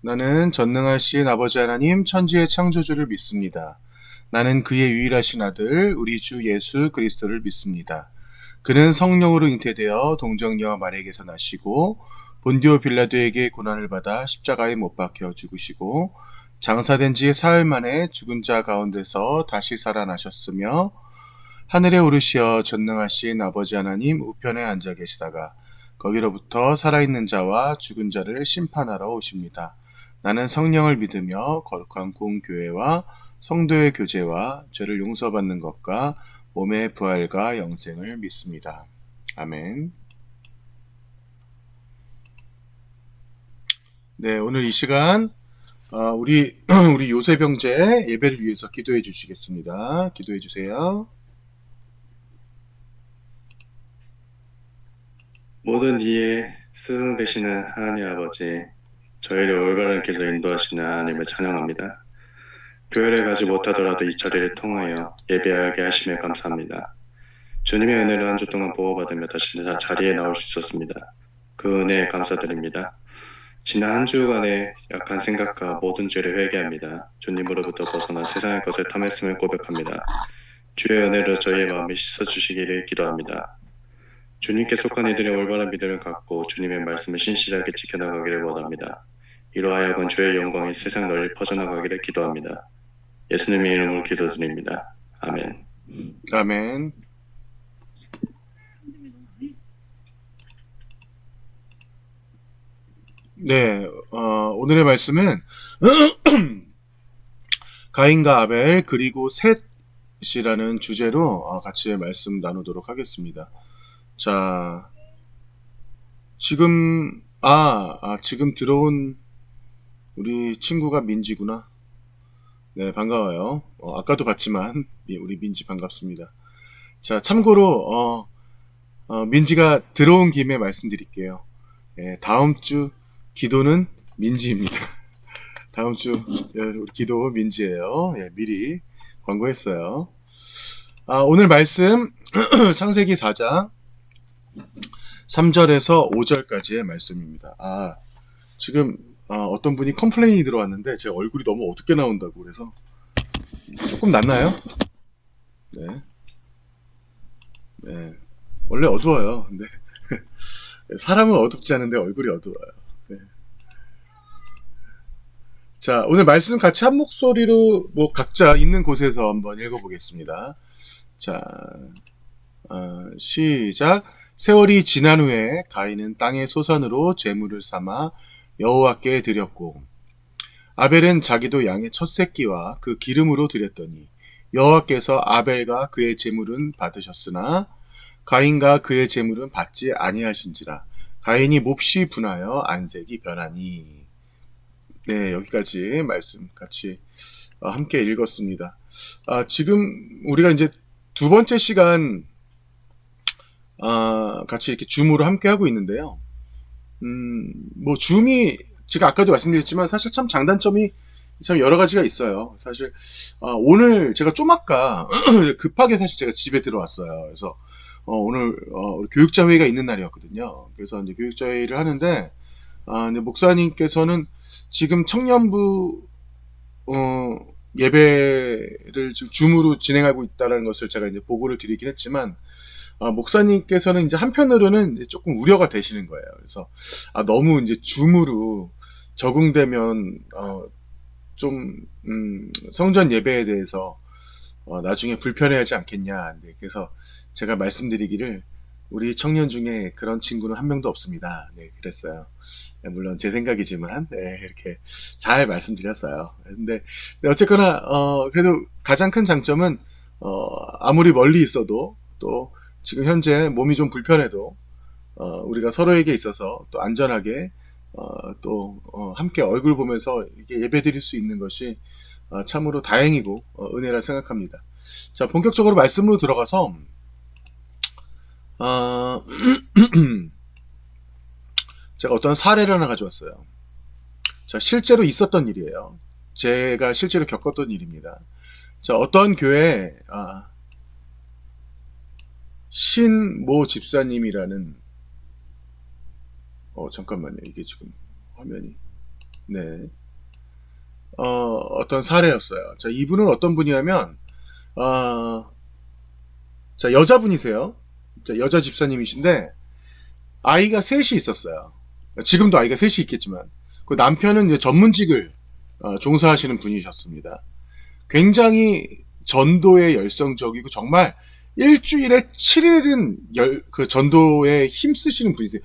나는 전능하신 아버지 하나님 천지의 창조주를 믿습니다. 나는 그의 유일하신 아들 우리 주 예수 그리스도를 믿습니다. 그는 성령으로 잉태되어 동정녀 마리아에게서 나시고 본디오 빌라도에게 고난을 받아 십자가에 못 박혀 죽으시고 장사된 지 사흘 만에 죽은 자 가운데서 다시 살아나셨으며 하늘에 오르시어 전능하신 아버지 하나님 우편에 앉아 계시다가 거기로부터 살아있는 자와 죽은 자를 심판하러 오십니다. 나는 성령을 믿으며 거룩한 공교회와 성도의 교제와 죄를 용서받는 것과 몸의 부활과 영생을 믿습니다. 아멘. 네, 오늘 이 시간 우리 요셉 형제 예배를 위해서 기도해 주시겠습니다. 기도해 주세요. 모든 이에 스승 되시는 하나님 아버지, 저희를 올바른 길로 인도하시는 하나님을 찬양합니다. 교회를 가지 못하더라도 이 자리를 통하여 예배하게 하심에 감사합니다. 주님의 은혜를 한 주 동안 보호받으며 다시 자리에 나올 수 있었습니다. 그 은혜에 감사드립니다. 지난 한 주간의 약한 생각과 모든 죄를 회개합니다. 주님으로부터 벗어나 세상의 것을 탐했음을 고백합니다. 주의 은혜로 저희의 마음을 씻어주시기를 기도합니다. 주님께 속한 이들의 올바른 믿음을 갖고 주님의 말씀을 신실하게 지켜나가기를 원합니다. 이로하여금 주의 영광이 세상 널리 퍼져나가기를 기도합니다. 예수님의 이름으로 기도드립니다. 아멘. 아멘. 네, 오늘의 말씀은 가인과 아벨 그리고 셋이라는 주제로 같이 말씀 나누도록 하겠습니다. 자, 지금 들어온 우리 친구가 민지구나. 네, 반가워요. 아까도 봤지만 우리 민지 반갑습니다. 자, 참고로 민지가 들어온 김에 말씀드릴게요. 다음 주 기도는 민지입니다. 다음 주 우리 기도 민지예요. 미리 광고했어요. 오늘 말씀 창세기 4장 3절에서 5절까지의 말씀입니다. 지금 어떤 분이 컴플레인이 들어왔는데 제 얼굴이 너무 어둡게 나온다고 그래서 조금 낫나요? 네. 네. 원래 어두워요. 근데 사람은 어둡지 않은데 얼굴이 어두워요. 네. 자, 오늘 말씀 같이 한 목소리로 각자 있는 곳에서 한번 읽어보겠습니다. 자, 시작. 세월이 지난 후에 가인은 땅의 소산으로 제물을 삼아 여호와께 드렸고 아벨은 자기도 양의 첫 새끼와 그 기름으로 드렸더니 여호와께서 아벨과 그의 제물은 받으셨으나 가인과 그의 제물은 받지 아니하신지라 가인이 몹시 분하여 안색이 변하니. 네, 여기까지 말씀 같이 함께 읽었습니다. 지금 우리가 이제 두 번째 시간 같이 이렇게 줌으로 함께 하고 있는데요. 줌이 제가 아까도 말씀드렸지만 사실 참 장단점이 참 여러 가지가 있어요. 사실 오늘 제가 좀 아까 급하게 사실 제가 집에 들어왔어요. 그래서 오늘 우리 교육자 회의가 있는 날이었거든요. 그래서 이제 교육자 회의를 하는데 근데 목사님께서는 지금 청년부 예배를 지금 줌으로 진행하고 있다는 것을 제가 이제 보고를 드리긴 했지만 목사님께서는 이제 한편으로는 이제 조금 우려가 되시는 거예요. 그래서 너무 이제 줌으로 적응되면 좀 성전 예배에 대해서 나중에 불편해하지 않겠냐. 네, 그래서 제가 말씀드리기를 우리 청년 중에 그런 친구는 한 명도 없습니다. 네, 그랬어요. 네, 물론 제 생각이지만 이렇게 잘 말씀드렸어요. 근데 어쨌거나 그래도 가장 큰 장점은 아무리 멀리 있어도 또 지금 현재 몸이 좀 불편해도 우리가 서로에게 있어서 또 안전하게 또 함께 얼굴 보면서 이렇게 예배드릴 수 있는 것이 참으로 다행이고 은혜라 생각합니다. 자, 본격적으로 말씀으로 들어가서 어, 제가 어떤 사례를 하나 가져왔어요. 자, 실제로 있었던 일이에요. 제가 실제로 겪었던 일입니다. 자, 어떤 교회에 신모 집사님이라는 잠깐만요. 이게 지금 화면이 네. 어떤 사례였어요. 자, 이분은 어떤 분이냐면, 어, 자, 여자분이세요. 자, 여자 집사님이신데, 아이가 셋이 있었어요. 지금도 아이가 셋이 있겠지만, 그 남편은 이제 전문직을 종사하시는 분이셨습니다. 굉장히 전도에 열성적이고, 정말 일주일에 7일은 그 전도에 힘쓰시는 분이세요.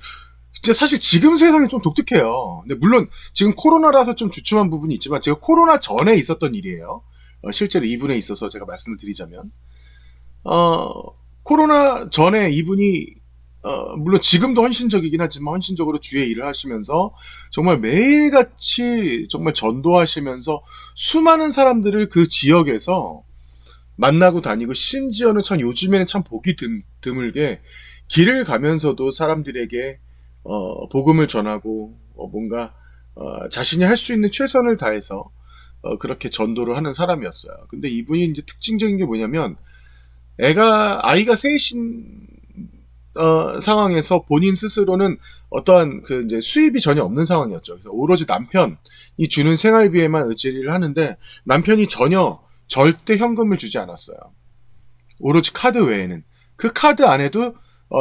진짜 사실 지금 세상이 좀 독특해요. 근데 물론 지금 코로나라서 좀 주춤한 부분이 있지만 제가 코로나 전에 있었던 일이에요. 실제로 이분에 있어서 제가 말씀을 드리자면 코로나 전에 이분이 물론 지금도 헌신적이긴 하지만 헌신적으로 주의 일을 하시면서 정말 매일같이 정말 전도하시면서 수많은 사람들을 그 지역에서 만나고 다니고 심지어는 참 요즘에는 참 보기 드물게 길을 가면서도 사람들에게 복음을 전하고 뭔가 자신이 할 수 있는 최선을 다해서 그렇게 전도를 하는 사람이었어요. 근데 이분이 이제 특징적인 게 뭐냐면 아이가 셋인 상황에서 본인 스스로는 어떠한 그 이제 수입이 전혀 없는 상황이었죠. 그래서 오로지 남편이 주는 생활비에만 의지를 하는데 남편이 전혀 절대 현금을 주지 않았어요. 오로지 카드 외에는. 그 카드 안에도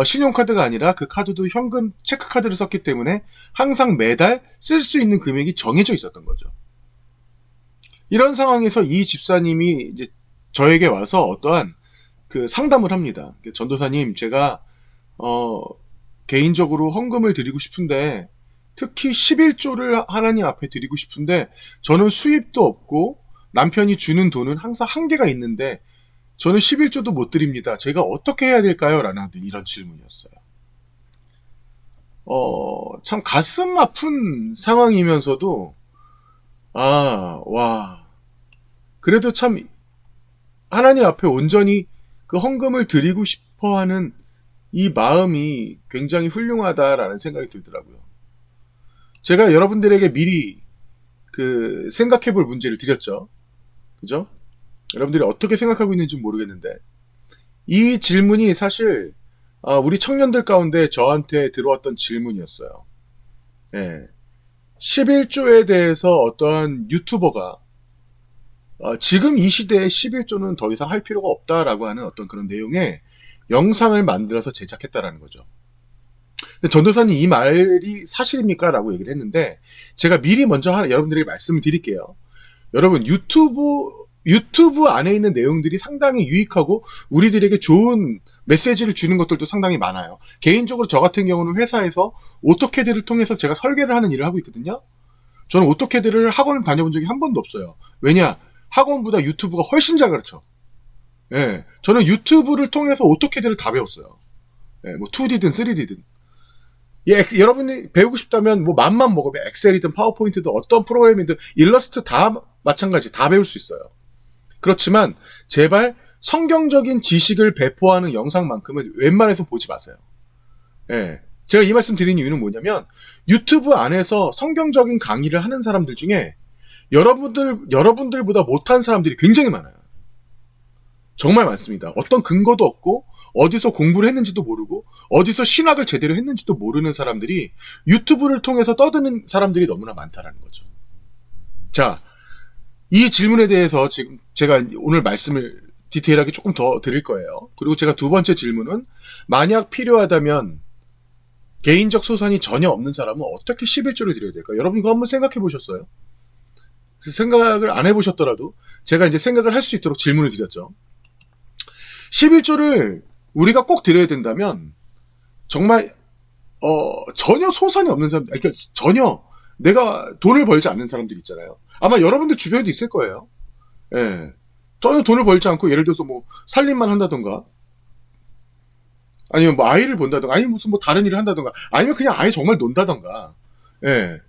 신용카드가 아니라 그 카드도 현금 체크카드를 썼기 때문에 항상 매달 쓸 수 있는 금액이 정해져 있었던 거죠. 이런 상황에서 이 집사님이 이제 저에게 와서 어떠한 그 상담을 합니다. 전도사님, 제가 개인적으로 헌금을 드리고 싶은데 특히 11조를 하나님 앞에 드리고 싶은데 저는 수입도 없고 남편이 주는 돈은 항상 한계가 있는데 저는 11조도 못 드립니다. 제가 어떻게 해야 될까요? 라는 이런 질문이었어요. 참 가슴 아픈 상황이면서도 와. 그래도 참 하나님 앞에 온전히 그 헌금을 드리고 싶어 하는 이 마음이 굉장히 훌륭하다라는 생각이 들더라고요. 제가 여러분들에게 미리 그 생각해 볼 문제를 드렸죠. 그죠? 여러분들이 어떻게 생각하고 있는지 모르겠는데 이 질문이 사실 우리 청년들 가운데 저한테 들어왔던 질문이었어요. 예. 11조에 대해서 어떠한 유튜버가 지금 이 시대에 11조는 더 이상 할 필요가 없다라고 하는 어떤 그런 내용의 영상을 만들어서 제작했다라는 거죠. 전도사님 이 말이 사실입니까? 라고 얘기를 했는데 제가 미리 먼저 여러분들에게 말씀을 드릴게요. 여러분 유튜브 안에 있는 내용들이 상당히 유익하고 우리들에게 좋은 메시지를 주는 것들도 상당히 많아요. 개인적으로 저 같은 경우는 회사에서 오토캐드를 통해서 제가 설계를 하는 일을 하고 있거든요. 저는 오토캐드를 학원을 다녀본 적이 한 번도 없어요. 왜냐? 학원보다 유튜브가 훨씬 잘 가르쳐. 예, 저는 유튜브를 통해서 오토캐드를 다 배웠어요. 예, 뭐 2D든 3D든. 예, 여러분이 배우고 싶다면 뭐 맘만 먹으면 엑셀이든 파워포인트든 어떤 프로그램이든 일러스트 다 마찬가지 다 배울 수 있어요. 그렇지만 제발 성경적인 지식을 배포하는 영상만큼은 웬만해서 보지 마세요. 예. 제가 이 말씀 드린 이유는 뭐냐면 유튜브 안에서 성경적인 강의를 하는 사람들 중에 여러분들보다 못한 사람들이 굉장히 많아요. 정말 많습니다. 어떤 근거도 없고 어디서 공부를 했는지도 모르고 어디서 신학을 제대로 했는지도 모르는 사람들이 유튜브를 통해서 떠드는 사람들이 너무나 많다라는 거죠. 자, 이 질문에 대해서 지금 제가 오늘 말씀을 디테일하게 조금 더 드릴 거예요. 그리고 제가 두 번째 질문은 만약 필요하다면 개인적 소산이 전혀 없는 사람은 어떻게 11조를 드려야 될까? 여러분 이거 한번 생각해 보셨어요? 생각을 안 해보셨더라도 제가 이제 생각을 할 수 있도록 질문을 드렸죠. 11조를 우리가 꼭 드려야 된다면 정말 전혀 소산이 없는 사람, 그러니까 전혀 내가 돈을 벌지 않는 사람들 있잖아요. 아마 여러분들 주변에도 있을 거예요. 예. 전혀 돈을 벌지 않고 예를 들어서 뭐 살림만 한다던가 아니면 뭐 아이를 본다던가 아니면 무슨 뭐 다른 일을 한다던가 아니면 그냥 아예 정말 논다던가. 예.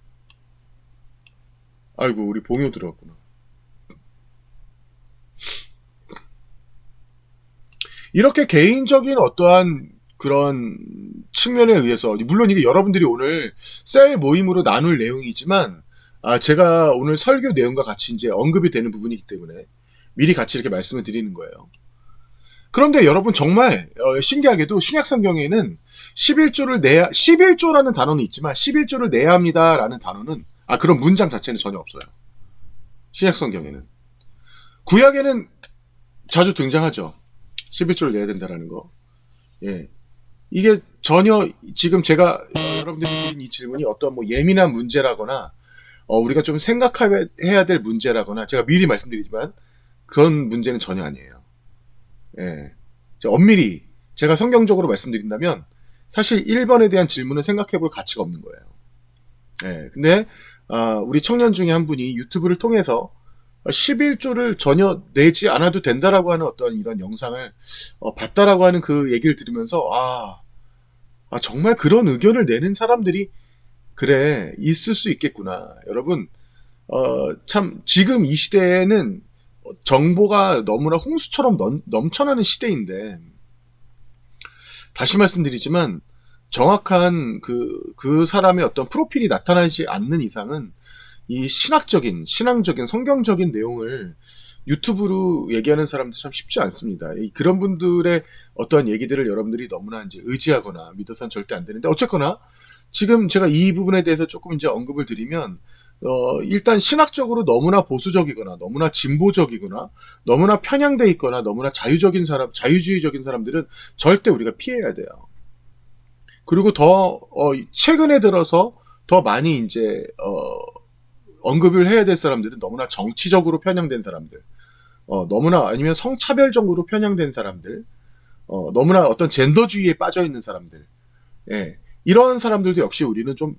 아이고 우리 봉효 들어왔구나. 이렇게 개인적인 어떠한 그런 측면에 의해서 물론 이게 여러분들이 오늘 셀 모임으로 나눌 내용이지만 제가 오늘 설교 내용과 같이 이제 언급이 되는 부분이기 때문에 미리 같이 이렇게 말씀을 드리는 거예요. 그런데 여러분 정말 신기하게도 신약성경에는 11조라는 단어는 있지만 11조를 내야 합니다라는 단어는 그런 문장 자체는 전혀 없어요. 신약 성경에는. 구약에는 자주 등장하죠. 11조를 내야 된다라는 거. 예. 이게 전혀 지금 제가 여러분들이 드린 이 질문이 어떤 뭐 예민한 문제라거나 우리가 좀 생각해야 될 문제라거나 제가 미리 말씀드리지만 그런 문제는 전혀 아니에요. 예. 엄밀히 제가 성경적으로 말씀드린다면 사실 1번에 대한 질문은 생각해 볼 가치가 없는 거예요. 예. 근데 우리 청년 중에 한 분이 유튜브를 통해서 11조를 전혀 내지 않아도 된다라고 하는 어떤 이런 영상을 봤다라고 하는 그 얘기를 들으면서 정말 그런 의견을 내는 사람들이 그래 있을 수 있겠구나. 여러분 참 지금 이 시대에는 정보가 너무나 홍수처럼 넘쳐나는 시대인데 다시 말씀드리지만 정확한 그 사람의 어떤 프로필이 나타나지 않는 이상은 이 신앙적인, 성경적인 내용을 유튜브로 얘기하는 사람도 참 쉽지 않습니다. 그런 분들의 어떠한 얘기들을 여러분들이 너무나 이제 의지하거나 믿어서는 절대 안 되는데, 어쨌거나, 지금 제가 이 부분에 대해서 조금 이제 언급을 드리면, 일단 신학적으로 너무나 보수적이거나, 너무나 진보적이거나, 너무나 편향돼 있거나, 너무나 자유주의적인 사람들은 절대 우리가 피해야 돼요. 그리고 최근에 들어서 더 많이 이제, 언급을 해야 될 사람들은 너무나 정치적으로 편향된 사람들, 너무나 아니면 성차별적으로 편향된 사람들, 너무나 어떤 젠더주의에 빠져 있는 사람들, 예, 이런 사람들도 역시 우리는 좀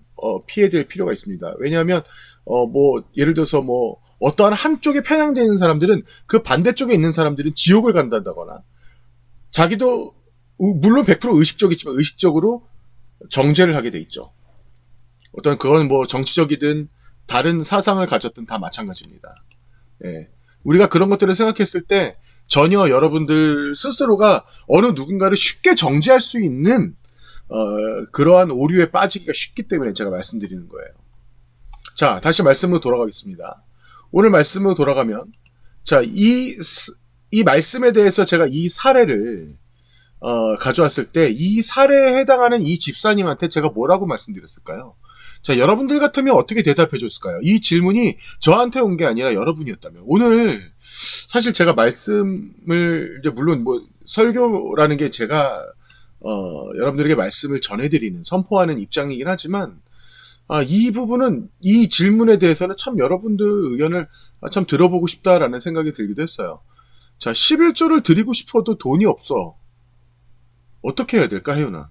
피해야 될 필요가 있습니다. 왜냐하면 뭐 예를 들어서 뭐 어떠한 한쪽에 편향되는 사람들은 그 반대쪽에 있는 사람들은 지옥을 간다거나 자기도 물론 100% 의식적이지만 의식적으로 정죄를 하게 돼 있죠. 어떤 그건 뭐 정치적이든 다른 사상을 가졌든 다 마찬가지입니다. 예. 우리가 그런 것들을 생각했을 때 전혀 여러분들 스스로가 어느 누군가를 쉽게 정죄할 수 있는 그러한 오류에 빠지기가 쉽기 때문에 제가 말씀드리는 거예요. 자, 다시 말씀으로 돌아가겠습니다. 오늘 말씀으로 돌아가면 자, 이 말씀에 대해서 제가 이 사례를 가져왔을 때 이 사례에 해당하는 이 집사님한테 제가 뭐라고 말씀드렸을까요? 자, 여러분들 같으면 어떻게 대답해 줬을까요? 이 질문이 저한테 온 게 아니라 여러분이었다면. 오늘 사실 제가 말씀을 이제 물론 뭐 설교라는 게 제가 여러분들에게 말씀을 전해드리는 선포하는 입장이긴 하지만 이 부분은 이 질문에 대해서는 참 여러분들 의견을 참 들어보고 싶다라는 생각이 들기도 했어요. 자, 11조를 드리고 싶어도 돈이 없어. 어떻게 해야 될까, 혜윤아?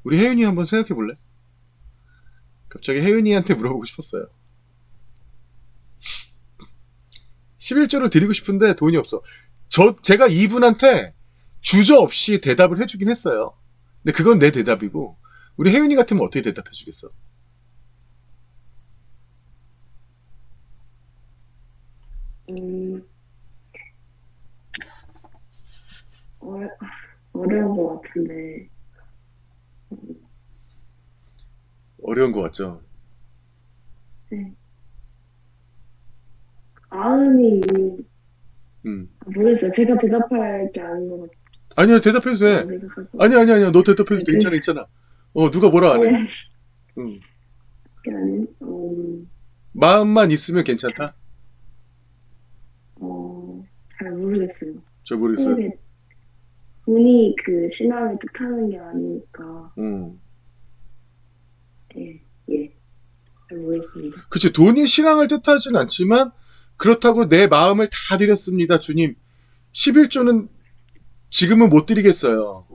우리 혜윤이 한번 생각해 볼래? 갑자기 혜윤이한테 물어보고 싶었어요. 11조를 드리고 싶은데 돈이 없어. 제가 이분한테 주저없이 대답을 해주긴 했어요. 근데 그건 내 대답이고, 우리 혜윤이 같으면 어떻게 대답해 주겠어? 음, 어, 어려운 것 같은데, 어려운 것 같죠? 네. 마음이, 음. 모르겠어요. 제가 대답할 게 아닌 것 아니야, 대답해도 돼. 같다고 생각하고. 아니야. 너 대답해도 돼. 그, 괜찮아. 누가 뭐라 안 해. 아니, 음. 그게 아닌, 마음만 있으면 괜찮다? 잘 모르겠어요. 저 모르겠어요. 선생님이 본이 그 신앙을 뜻하는 게 아니니까, 음. 예, 예, 잘 모르겠습니다. 그치, 돈이 신앙을 뜻하진 않지만, 그렇다고 내 마음을 다 드렸습니다, 주님. 11조는 지금은 못 드리겠어요.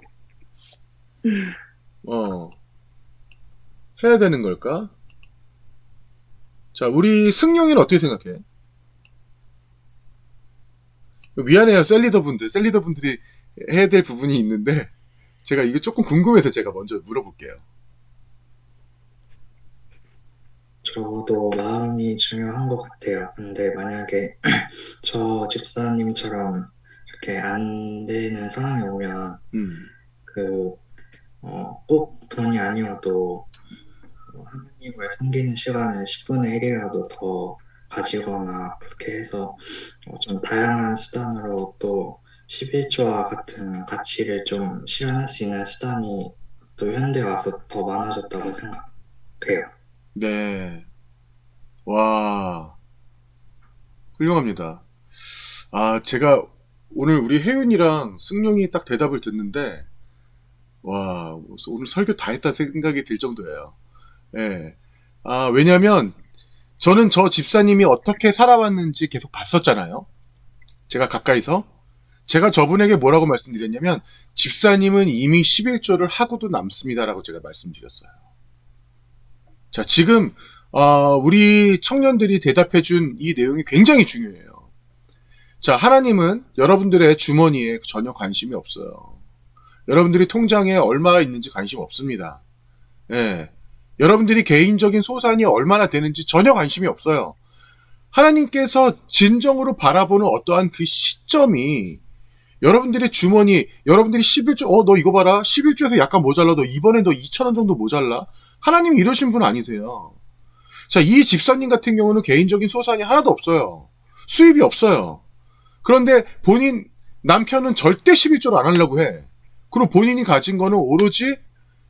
해야 되는 걸까? 자, 우리 승용이는 어떻게 생각해? 미안해요, 셀리더분들이 해야 될 부분이 있는데, 제가 이게 조금 궁금해서 제가 먼저 물어볼게요. 저도 마음이 중요한 것 같아요. 근데 만약에 저 집사님처럼 이렇게 안 되는 상황이 오면 음. 그, 꼭 돈이 아니어도 하나님을 섬기는 시간을 10분의 1이라도 더 가지거나 그렇게 해서 좀 다양한 수단으로 또 11조와 같은 가치를 좀 실현할 수 있는 수단이 또 현대에 와서 더 많아졌다고 생각해요. 네. 와, 훌륭합니다. 아, 제가 오늘 우리 혜윤이랑 승용이 딱 대답을 듣는데, 와, 오늘 설교 다 했다 생각이 들 정도예요. 예. 아, 왜냐면, 저는 저 집사님이 어떻게 살아왔는지 계속 봤었잖아요. 제가 가까이서. 제가 저분에게 뭐라고 말씀드렸냐면, 집사님은 이미 11조를 하고도 남습니다라고 제가 말씀드렸어요. 자, 지금, 우리 청년들이 대답해준 이 내용이 굉장히 중요해요. 자, 하나님은 여러분들의 주머니에 전혀 관심이 없어요. 여러분들이 통장에 얼마가 있는지 관심 없습니다. 예. 여러분들이 개인적인 소산이 얼마나 되는지 전혀 관심이 없어요. 하나님께서 진정으로 바라보는 어떠한 그 시점이 여러분들의 주머니, 여러분들이 11조, 너 이거 봐라. 11조에서 약간 모자라. 너 이번에 너 2,000원 정도 모자라. 하나님이 이러신 분 아니세요. 자, 이 집사님 같은 경우는 개인적인 소산이 하나도 없어요. 수입이 없어요. 그런데 남편은 절대 11조를 안 하려고 해. 그리고 본인이 가진 거는 오로지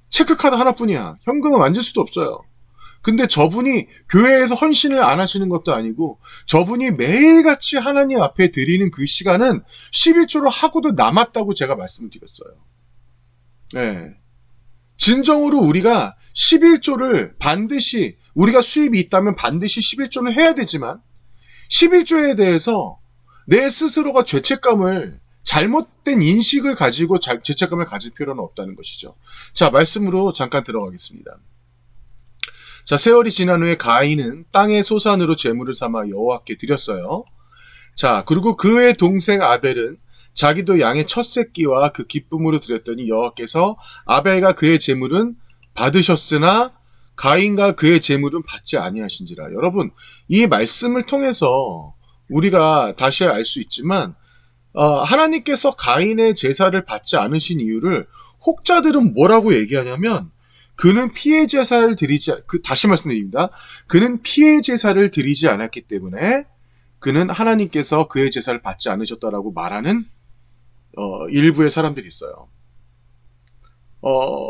체크카드 하나뿐이야. 현금을 만질 수도 없어요. 근데 저분이 교회에서 헌신을 안 하시는 것도 아니고 저분이 매일같이 하나님 앞에 드리는 그 시간은 11조를 하고도 남았다고 제가 말씀을 드렸어요. 네. 진정으로 우리가 11조를 반드시 우리가 수입이 있다면 반드시 11조는 해야 되지만 11조에 대해서 내 스스로가 죄책감을 잘못된 인식을 가지고 죄책감을 가질 필요는 없다는 것이죠. 자, 말씀으로 잠깐 들어가겠습니다. 자, 세월이 지난 후에 가인은 땅의 소산으로 제물을 삼아 여호와께 드렸어요. 자, 그리고 그의 동생 아벨은 자기도 양의 첫 새끼와 그 기쁨으로 드렸더니 여호와께서 아벨과 그의 제물은 받으셨으나 가인과 그의 제물은 받지 아니하신지라. 여러분, 이 말씀을 통해서 우리가 다시 알 수 있지만 하나님께서 가인의 제사를 받지 않으신 이유를 혹자들은 뭐라고 얘기하냐면 그는 피해 제사를 다시 말씀드립니다. 그는 피해 제사를 드리지 않았기 때문에 그는 하나님께서 그의 제사를 받지 않으셨다라고 말하는 일부의 사람들이 있어요.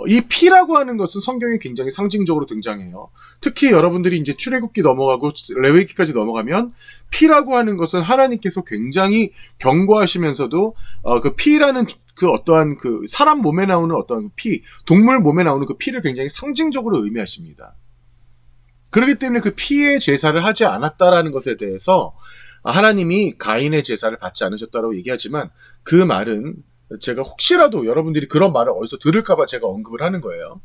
이 피라고 하는 것은 성경에 굉장히 상징적으로 등장해요. 특히 여러분들이 이제 출애굽기 넘어가고 레위기까지 넘어가면 피라고 하는 것은 하나님께서 굉장히 경고하시면서도 그 피라는 그 어떠한 그 사람 몸에 나오는 어떠한 피, 동물 몸에 나오는 그 피를 굉장히 상징적으로 의미하십니다. 그렇기 때문에 그 피의 제사를 하지 않았다라는 것에 대해서 하나님이 가인의 제사를 받지 않으셨다고 얘기하지만 그 말은 제가 혹시라도 여러분들이 그런 말을 어디서 들을까봐 제가 언급을 하는 거예요.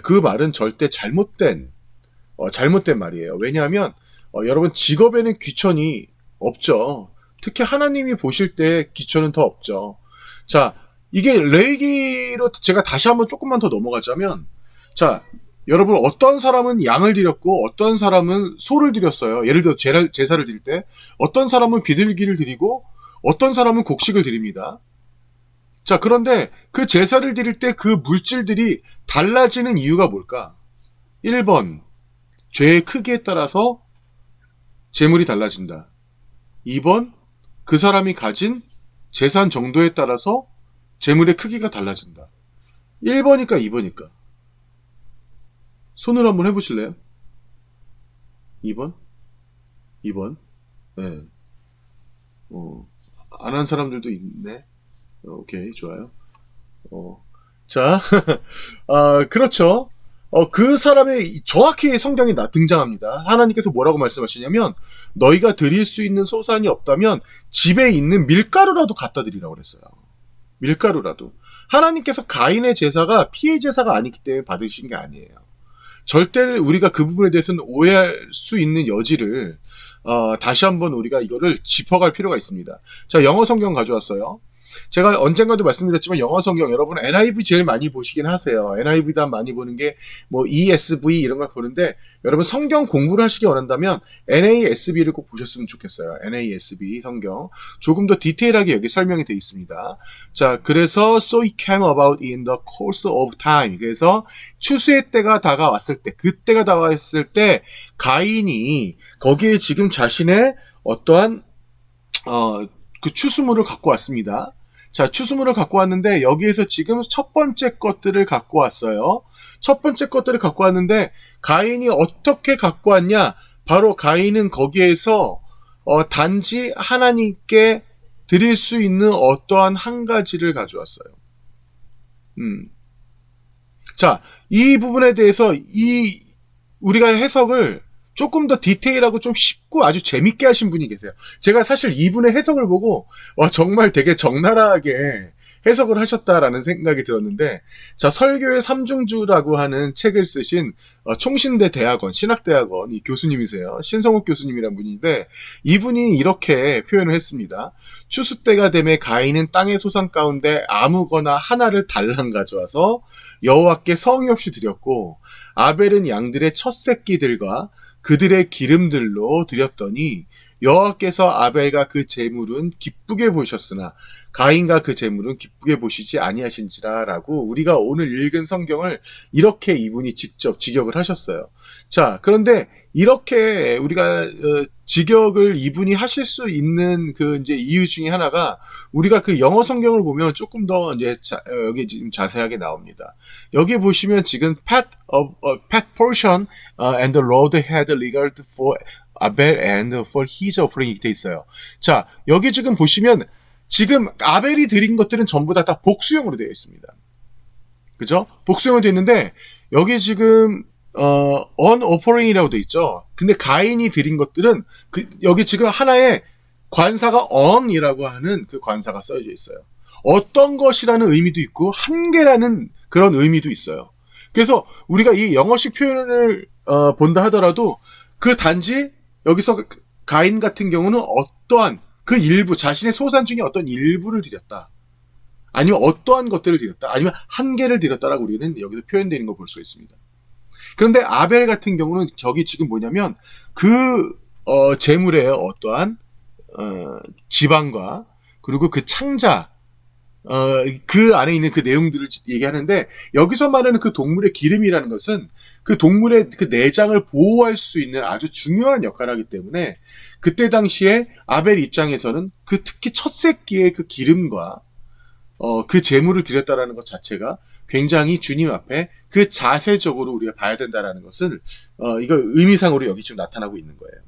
그 말은 절대 잘못된 말이에요. 왜냐하면 여러분 직업에는 귀천이 없죠. 특히 하나님이 보실 때 귀천은 더 없죠. 자, 이게 레위기로 제가 다시 한번 조금만 더 넘어가자면, 자, 여러분 어떤 사람은 양을 드렸고 어떤 사람은 소를 드렸어요. 예를 들어 제사를 드릴 때 어떤 사람은 비둘기를 드리고 어떤 사람은 곡식을 드립니다. 자, 그런데 그 제사를 드릴 때 그 물질들이 달라지는 이유가 뭘까? 1번, 죄의 크기에 따라서 재물이 달라진다. 2번, 그 사람이 가진 재산 정도에 따라서 재물의 크기가 달라진다. 1번이니까 2번이니까. 손으로 한번 해보실래요? 2번? 2번? 네. 안 한 사람들도 있네. 오케이, 좋아요. 자, 그렇죠. 그 사람의 정확히 성경이 등장합니다. 하나님께서 뭐라고 말씀하시냐면 너희가 드릴 수 있는 소산이 없다면 집에 있는 밀가루라도 갖다 드리라고 그랬어요. 밀가루라도. 하나님께서 가인의 제사가 피해 제사가 아니기 때문에 받으신 게 아니에요. 절대 우리가 그 부분에 대해서는 오해할 수 있는 여지를 다시 한번 우리가 이거를 짚어갈 필요가 있습니다. 자, 영어 성경 가져왔어요. 제가 언젠가도 말씀드렸지만 영어 성경 여러분 NIV 제일 많이 보시긴 하세요. NIV보다 많이 보는 게 뭐 ESV 이런 걸 보는데 여러분 성경 공부를 하시기 원한다면 NASB를 꼭 보셨으면 좋겠어요. NASB 성경 조금 더 디테일하게 여기 설명이 되어 있습니다. 자, 그래서 so it came about in the course of time. 그래서 추수의 때가 다가왔을 때, 그때가 다가왔을 때 가인이 거기에 지금 자신의 어떠한 그 추수물을 갖고 왔습니다. 자, 추수물을 갖고 왔는데 여기에서 지금 첫 번째 것들을 갖고 왔어요. 첫 번째 것들을 갖고 왔는데 가인이 어떻게 갖고 왔냐? 바로 가인은 거기에서 단지 하나님께 드릴 수 있는 어떠한 한 가지를 가져왔어요. 자, 이 부분에 대해서 우리가 해석을 조금 더 디테일하고 좀 쉽고 아주 재밌게 하신 분이 계세요. 제가 사실 이분의 해석을 보고 정말 되게 적나라하게 해석을 하셨다라는 생각이 들었는데, 자, 설교의 삼중주라고 하는 책을 쓰신 총신대 대학원, 신학대학원 이 교수님이세요. 신성욱 교수님이란 분인데, 이분이 이렇게 표현을 했습니다. 추수 때가 되매 가인은 땅의 소산 가운데 아무거나 하나를 달랑 가져와서 여호와께 성의 없이 드렸고, 아벨은 양들의 첫 새끼들과 그들의 기름들로 드렸더니 여호와께서 아벨과 그 제물은 기쁘게 보셨으나 가인과 그 제물은 기쁘게 보시지 아니하신지라라고 우리가 오늘 읽은 성경을 이렇게 이분이 직접 직역을 하셨어요. 자, 그런데 이렇게 우리가 직역을 이분이 하실 수 있는 그 이제 이유 중에 하나가 우리가 그 영어 성경을 보면 조금 더 이제 여기 지금 자세하게 나옵니다. 여기 보시면 지금 path portion and the road had regard for Abel and for his offering 돼 있어요. 자, 여기 지금 보시면 지금 아벨이 드린 것들은 전부 다 복수형으로 되어 있습니다. 그죠? 복수형으로 되어 있는데 여기 지금 on offering이라고 되어 있죠. 근데 가인이 드린 것들은 여기 지금 하나의 관사가 on이라고 하는 그 관사가 써져 있어요. 어떤 것이라는 의미도 있고 한계라는 그런 의미도 있어요. 그래서 우리가 이 영어식 표현을 본다 하더라도 그 단지 여기서 가인 같은 경우는 어떠한 그 일부, 자신의 소산 중에 어떤 일부를 드렸다. 아니면 어떠한 것들을 드렸다. 아니면 한계를 드렸다라고 우리는 여기서 표현되는 걸 볼 수 있습니다. 그런데 아벨 같은 경우는 저기 지금 뭐냐면 그 제물의 어떠한 지방과 그리고 그 창자 그 안에 있는 그 내용들을 얘기하는데 여기서 말하는 그 동물의 기름이라는 것은 그 동물의 그 내장을 보호할 수 있는 아주 중요한 역할을 하기 때문에 그때 당시에 아벨 입장에서는 그 특히 첫 새끼의 그 기름과 그 제물을 드렸다라는 것 자체가 굉장히 주님 앞에 그 자세적으로 우리가 봐야 된다라는 것을 이거 의미상으로 여기 지금 나타나고 있는 거예요.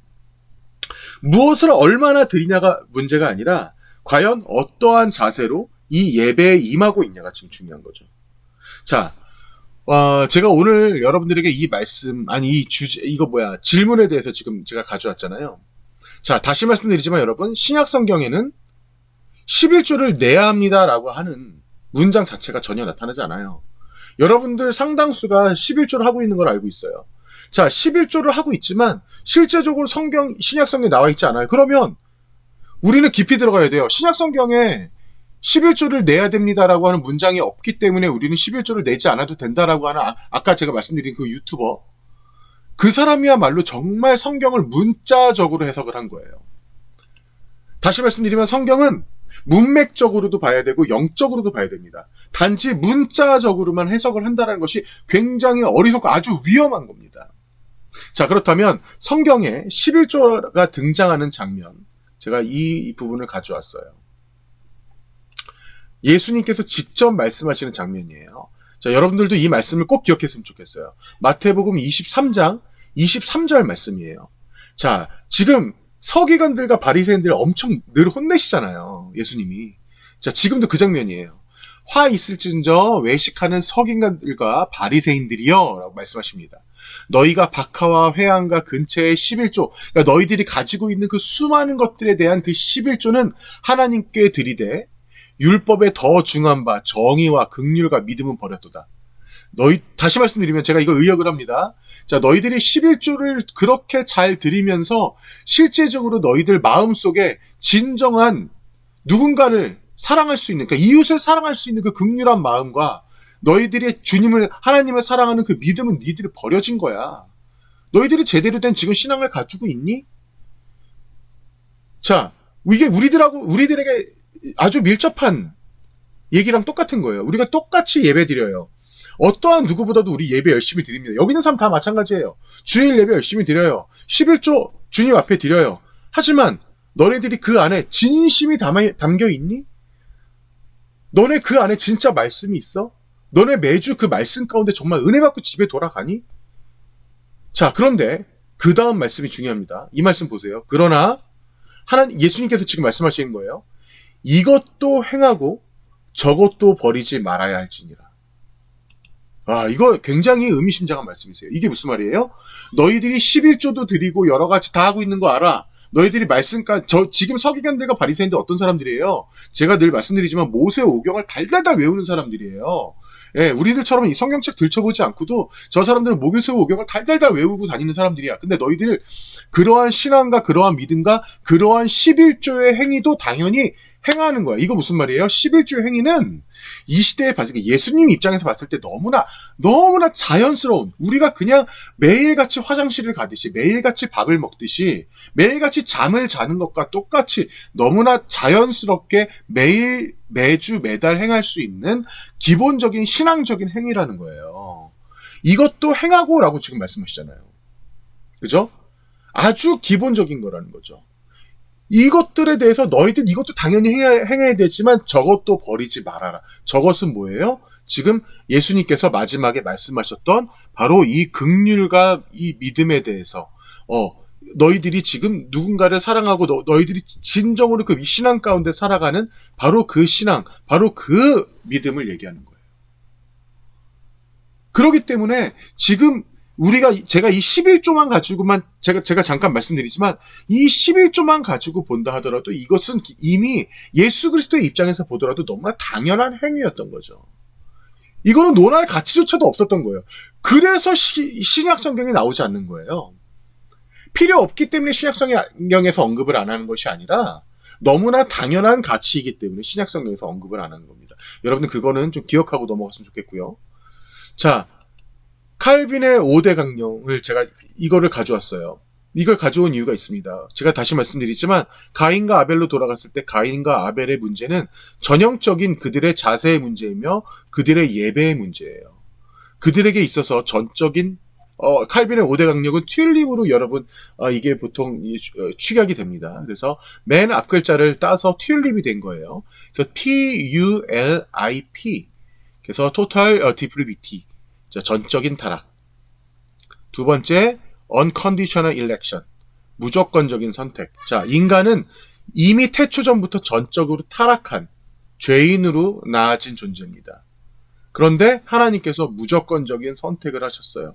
무엇을 얼마나 드리냐가 문제가 아니라 과연 어떠한 자세로 이 예배에 임하고 있냐가 지금 중요한 거죠. 자, 제가 오늘 여러분들에게 이 말씀, 이 주제, 질문에 대해서 지금 제가 가져왔잖아요. 자, 다시 말씀드리지만 여러분, 신약 성경에는 11조를 내야 합니다라고 하는 문장 자체가 전혀 나타나지 않아요. 여러분들 상당수가 11조를 하고 있는 걸 알고 있어요. 자, 11조를 하고 있지만 실제적으로 신약 성경에 나와 있지 않아요. 그러면 우리는 깊이 들어가야 돼요. 신약 성경에 11조를 내야 됩니다라고 하는 문장이 없기 때문에 우리는 11조를 내지 않아도 된다라고 하는 아까 제가 말씀드린 그 유튜버 그 사람이야말로 정말 성경을 문자적으로 해석을 한 거예요. 다시 말씀드리면 성경은 문맥적으로도 봐야 되고 영적으로도 봐야 됩니다. 단지 문자적으로만 해석을 한다는 것이 굉장히 어리석고 아주 위험한 겁니다. 자, 그렇다면 성경에 11조가 등장하는 장면, 제가 이 부분을 가져왔어요. 예수님께서 직접 말씀하시는 장면이에요. 자, 여러분들도 이 말씀을 꼭 기억했으면 좋겠어요. 마태복음 23장 23절 말씀이에요. 자, 지금 서기관들과 바리새인들 엄청 늘 혼내시잖아요. 예수님이. 자, 지금도 그 장면이에요. 화 있을진저 외식하는 서기관들과 바리새인들이여 라고 말씀하십니다. 너희가 박하와 회당과 근처의 11조, 그러니까 너희들이 가지고 있는 그 수많은 것들에 대한 그 11조는 하나님께 드리되 율법에 더 중한 바 정의와 긍휼과 믿음은 버렸도다. 다시 말씀드리면 제가 이거 의역을 합니다. 자, 너희들이 11조를 그렇게 잘 드리면서 실제적으로 너희들 마음속에 진정한 누군가를 사랑할 수 있는, 그러니까 이웃을 사랑할 수 있는 그 긍휼한 마음과 너희들이 하나님을 사랑하는 그 믿음은 니들이 버려진 거야. 너희들이 제대로 된 지금 신앙을 가지고 있니? 자, 이게 우리들에게 아주 밀접한 얘기랑 똑같은 거예요. 우리가 똑같이 예배 드려요. 어떠한 누구보다도 우리 예배 열심히 드립니다. 여기 있는 사람 다 마찬가지예요. 주일 예배 열심히 드려요. 11조 주님 앞에 드려요. 하지만 너네들이 그 안에 진심이 담겨 있니? 너네 그 안에 진짜 말씀이 있어? 너네 매주 그 말씀 가운데 정말 은혜 받고 집에 돌아가니? 자, 그런데 그 다음 말씀이 중요합니다. 이 말씀 보세요. 그러나 예수님께서 지금 말씀하시는 거예요. 이것도 행하고 저것도 버리지 말아야 할지니라. 이거 굉장히 의미심장한 말씀이세요. 이게 무슨 말이에요? 너희들이 11조도 드리고 여러 가지 다 하고 있는 거 알아. 너희들이 지금 서기관들과 바리새인들 어떤 사람들이에요? 제가 늘 말씀드리지만 모세 오경을 달달달 외우는 사람들이에요. 예, 우리들처럼 이 성경책 들춰보지 않고도 저 사람들은 모세 오경을 달달달 외우고 다니는 사람들이야. 근데 너희들 그러한 신앙과 그러한 믿음과 그러한 11조의 행위도 당연히 행하는 거야. 이거 무슨 말이에요? 11조의 행위는 이 시대에 예수님 입장에서 봤을 때 너무나 자연스러운, 우리가 그냥 매일같이 화장실을 가듯이, 매일같이 밥을 먹듯이, 매일같이 잠을 자는 것과 똑같이 너무나 자연스럽게 매주 매달 행할 수 있는 기본적인 신앙적인 행위라는 거예요. 이것도 행하고라고 지금 말씀하시잖아요. 그죠? 아주 기본적인 거라는 거죠. 이것들에 대해서 너희들 이것도 당연히 행해야 되지만 저것도 버리지 말아라. 저것은 뭐예요? 지금 예수님께서 마지막에 말씀하셨던 바로 이 긍휼과 이 믿음에 대해서 너희들이 지금 누군가를 사랑하고 너희들이 진정으로 그 신앙 가운데 살아가는 바로 그 신앙, 바로 그 믿음을 얘기하는 거예요. 그렇기 때문에 지금 제가 이 11조만 가지고만, 제가 잠깐 말씀드리지만, 이 11조만 가지고 본다 하더라도 이것은 이미 예수 그리스도의 입장에서 보더라도 너무나 당연한 행위였던 거죠. 이거는 논할 가치조차도 없었던 거예요. 그래서 신약 성경에 나오지 않는 거예요. 필요 없기 때문에 신약 성경에서 언급을 안 하는 것이 아니라, 너무나 당연한 가치이기 때문에 신약 성경에서 언급을 안 하는 겁니다. 여러분들 그거는 좀 기억하고 넘어갔으면 좋겠고요. 자, 칼빈의 5대 강령을 제가 이거를 가져왔어요. 이걸 가져온 이유가 있습니다. 제가 다시 말씀드리지만 가인과 아벨로 돌아갔을 때 가인과 아벨의 문제는 전형적인 그들의 자세의 문제이며 그들의 예배의 문제예요. 그들에게 있어서 전적인 칼빈의 5대 강령은 튤립으로 여러분 이게 보통 축약이 됩니다. 그래서 맨 앞 글자를 따서 튤립이 된 거예요. 그래서 TULIP 그래서 Total Depravity 전적인 타락. 두 번째, unconditional election. 무조건적인 선택. 자, 인간은 이미 태초 전부터 전적으로 타락한 죄인으로 나아진 존재입니다. 그런데 하나님께서 무조건적인 선택을 하셨어요.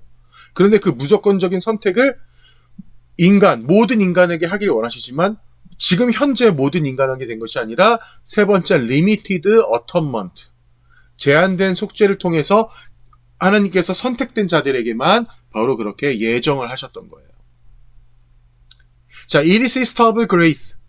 그런데 그 무조건적인 선택을 모든 인간에게 하기를 원하시지만 지금 현재 모든 인간에게 된 것이 아니라 세 번째, limited atonement. 제한된 속죄를 통해서 하나님께서 선택된 자들에게만 바로 그렇게 예정을 하셨던 거예요. 자, irresistible grace.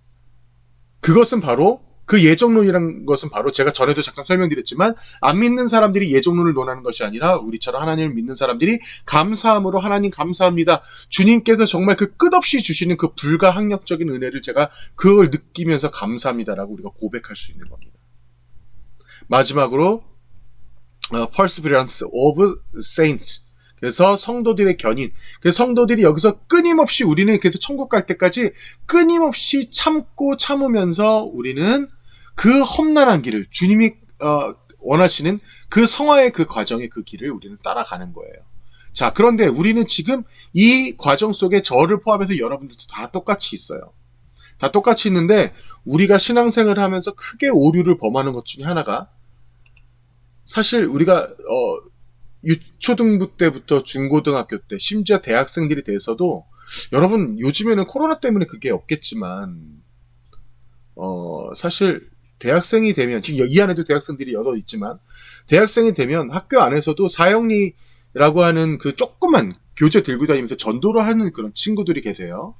그것은 바로 그 예정론이라는 것은 바로 제가 전에도 잠깐 설명드렸지만 안 믿는 사람들이 예정론을 논하는 것이 아니라 우리처럼 하나님을 믿는 사람들이 감사함으로 하나님 감사합니다. 주님께서 정말 그 끝없이 주시는 그 불가항력적인 은혜를 제가 그걸 느끼면서 감사합니다라고 우리가 고백할 수 있는 겁니다. 마지막으로 perseverance of saints. 그래서 성도들의 견인. 그래서 성도들이 여기서 끊임없이 우리는 그래서 천국 갈 때까지 끊임없이 참으면서 우리는 그 험난한 길을 주님이 원하시는 그 성화의 그 과정의 그 길을 우리는 따라가는 거예요. 자, 그런데 우리는 지금 이 과정 속에 저를 포함해서 여러분들도 다 똑같이 있어요. 다 똑같이 있는데 우리가 신앙생활을 하면서 크게 오류를 범하는 것 중에 하나가 사실 우리가 유초등부 때부터 중고등학교 때 심지어 대학생들이 돼서도 여러분 요즘에는 코로나 때문에 그게 없겠지만 사실 대학생이 되면 지금 이 안에도 대학생들이 여러 있지만 대학생이 되면 학교 안에서도 사형리라고 하는 그 조그만 교재 들고 다니면서 전도를 하는 그런 친구들이 계세요.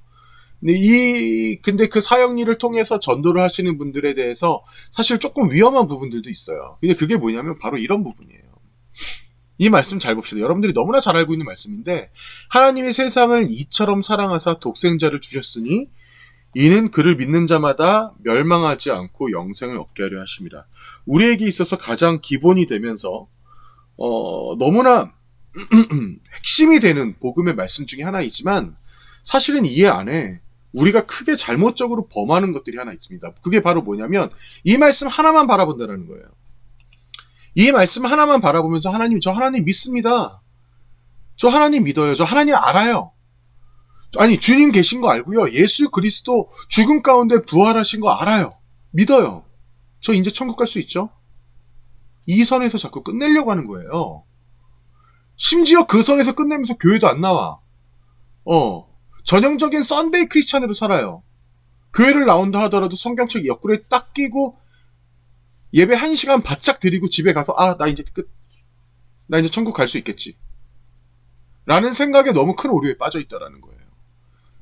근데 그 사형리를 통해서 전도를 하시는 분들에 대해서 사실 조금 위험한 부분들도 있어요. 근데 그게 뭐냐면 바로 이런 부분이에요. 이 말씀 잘 봅시다. 여러분들이 너무나 잘 알고 있는 말씀인데 하나님이 세상을 이처럼 사랑하사 독생자를 주셨으니 이는 그를 믿는 자마다 멸망하지 않고 영생을 얻게 하려 하심이라. 우리에게 있어서 가장 기본이 되면서 너무나 핵심이 되는 복음의 말씀 중에 하나이지만 사실은 이 안에 우리가 크게 잘못적으로 범하는 것들이 하나 있습니다. 그게 바로 뭐냐면 이 말씀 하나만 바라본다는 거예요. 이 말씀 하나만 바라보면서 하나님, 저 하나님 믿습니다. 저 하나님 믿어요. 저 하나님 알아요. 아니, 주님 계신 거 알고요. 예수 그리스도 죽음 가운데 부활하신 거 알아요. 믿어요. 저 이제 천국 갈 수 있죠? 이 선에서 자꾸 끝내려고 하는 거예요. 심지어 그 선에서 끝내면서 교회도 안 나와. 전형적인 썬데이 크리스찬으로 살아요. 교회를 나온다 하더라도 성경책 옆구리에 딱 끼고 예배 1시간 바짝 드리고 집에 가서 나 이제 끝. 나 이제 천국 갈 수 있겠지. 라는 생각에 너무 큰 오류에 빠져 있다라는 거예요.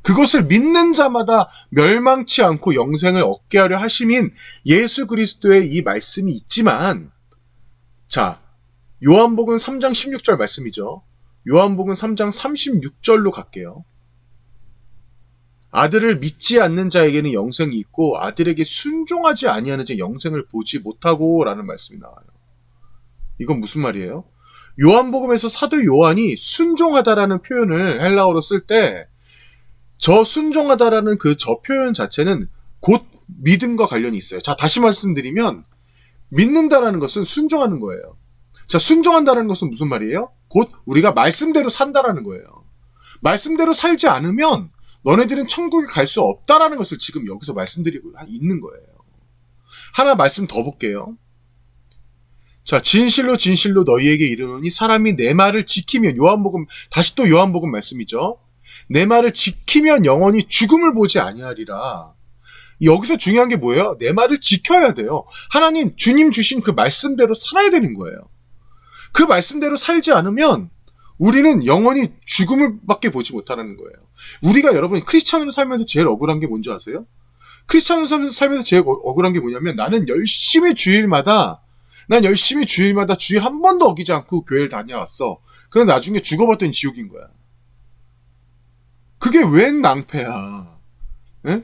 그것을 믿는 자마다 멸망치 않고 영생을 얻게 하려 하심인 예수 그리스도의 이 말씀이 있지만, 자, 요한복음 3장 16절 말씀이죠. 요한복음 3장 36절로 갈게요. 아들을 믿지 않는 자에게는 영생이 있고 아들에게 순종하지 아니하는 자 영생을 보지 못하고 라는 말씀이 나와요. 이건 무슨 말이에요? 요한복음에서 사도 요한이 순종하다라는 표현을 헬라어로 쓸 때 저 순종하다라는 그 저 표현 자체는 곧 믿음과 관련이 있어요. 자, 다시 말씀드리면 믿는다라는 것은 순종하는 거예요. 자, 순종한다라는 것은 무슨 말이에요? 곧 우리가 말씀대로 산다라는 거예요. 말씀대로 살지 않으면 너네들은 천국에 갈 수 없다라는 것을 지금 여기서 말씀드리고 있는 거예요. 하나 말씀 더 볼게요. 자, 진실로 진실로 너희에게 이르노니 사람이 내 말을 지키면, 요한복음, 다시 또 요한복음 말씀이죠. 내 말을 지키면 영원히 죽음을 보지 아니하리라. 여기서 중요한 게 뭐예요? 내 말을 지켜야 돼요. 하나님, 주님 주신 그 말씀대로 살아야 되는 거예요. 그 말씀대로 살지 않으면 우리는 영원히 죽음을 밖에 보지 못하는 거예요. 우리가 여러분 크리스찬으로 살면서 제일 억울한 게 뭔지 아세요? 크리스찬으로 살면서 제일 억울한 게 뭐냐면 나는 열심히 주일마다 주일 한 번도 어기지 않고 교회를 다녀왔어. 그런데 나중에 죽어봤더니 지옥인 거야. 그게 웬 낭패야. 에?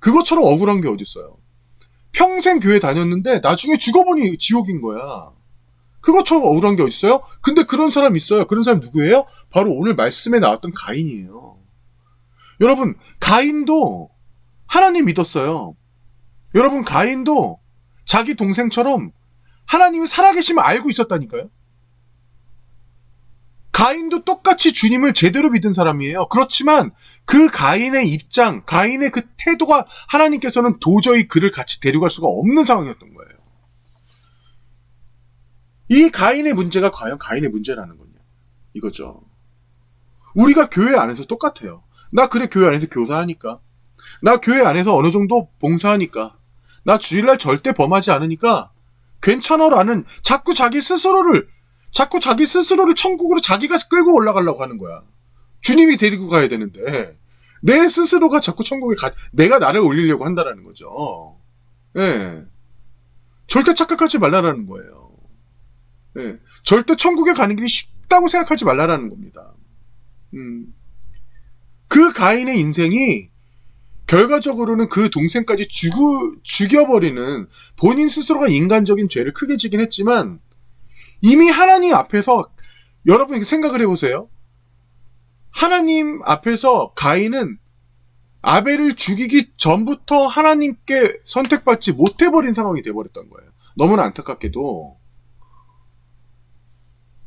그것처럼 억울한 게 어딨어요. 평생 교회 다녔는데 나중에 죽어보니 지옥인 거야. 그것처럼 억울한 게 어딨어요? 근데 그런 사람 있어요. 그런 사람 누구예요? 바로 오늘 말씀에 나왔던 가인이에요. 여러분, 가인도 하나님 믿었어요. 여러분, 가인도 자기 동생처럼 하나님이 살아계심을 알고 있었다니까요. 가인도 똑같이 주님을 제대로 믿은 사람이에요. 그렇지만 그 가인의 입장, 가인의 그 태도가 하나님께서는 도저히 그를 같이 데려갈 수가 없는 상황이었던 거예요. 이 가인의 문제가 과연 가인의 문제라는 거냐, 이거죠. 우리가 교회 안에서 똑같아요. 나 그래 교회 안에서 교사하니까, 나 교회 안에서 어느 정도 봉사하니까, 나 주일날 절대 범하지 않으니까 괜찮아라는 자꾸 자기 스스로를 천국으로 자기가 끌고 올라가려고 하는 거야. 주님이 데리고 가야 되는데 내 스스로가 자꾸 천국에 내가 나를 올리려고 한다라는 거죠. 예. 절대 착각하지 말라라는 거예요. 예. 절대 천국에 가는 길이 쉽다고 생각하지 말라라는 겁니다. 그 가인의 인생이 결과적으로는 그 동생까지 죽여버리는, 본인 스스로가 인간적인 죄를 크게 지긴 했지만 이미 하나님 앞에서, 여러분 생각을 해보세요. 하나님 앞에서 가인은 아벨을 죽이기 전부터 하나님께 선택받지 못해버린 상황이 돼버렸던 거예요. 너무나 안타깝게도.